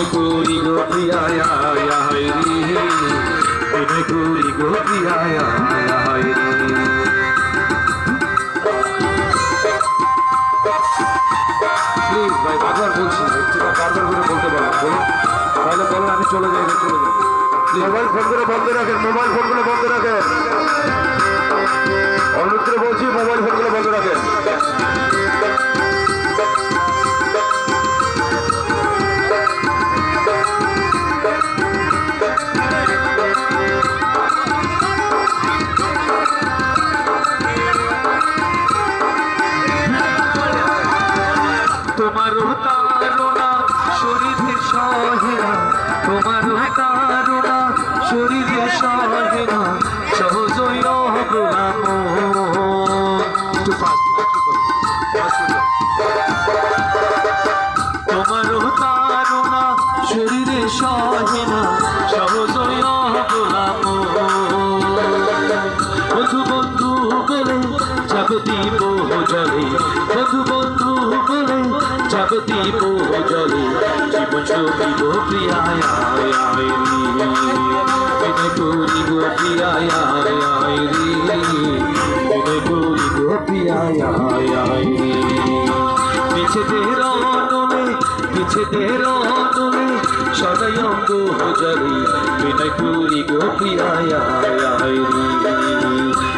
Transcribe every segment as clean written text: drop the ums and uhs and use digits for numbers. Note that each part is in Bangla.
বিনয় করি গো প্রিয়ায় হায় রে বিনয় করি গো প্রিয়ায় হায় রে প্লিজ ভাই বারবার বলছি একটু বারবার করে বলতে পারবেন বলুন তাহলে বলুন আমি চলে যাই চলে যাই মোবাইল ফোনগুলো বন্ধ রাখেন মোবাইল ফোনগুলো বন্ধ রাখেন অনুরোধ করে বলছি মোবাইল ফোনগুলো বন্ধ রাখেন তোমারও তারুণা শরীরে সহেনা তোমারও তারুণা শরীরে সহেনা সহজই অবরাম তোমারও তারুণা শরীরে সহেনা সহজই অবরাম বন্ধু বন্ধু বলে যাবে দিব জলে বন্ধু বন্ধু বলে যাবে দিব জলে জীবন সবিব প্রিয়ায় বিনয় করি গো প্রিয়ায় বিনয় করি গো প্রিয়ায় পিছে দের সদয় অঙ্গ জলে বিনয় করি গো প্রিয়ায়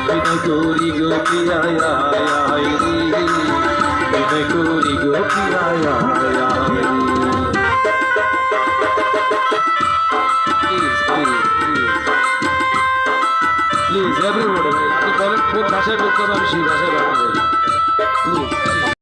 বিনয় করি গো প্রিয়ায় বিনয় করি গো প্রিয়ায় প্লিজ এভরিবডি আপনি বলেন কোন ভাষায় বলতে হবে আমি সেই ভাষায় বলতে প্লিজ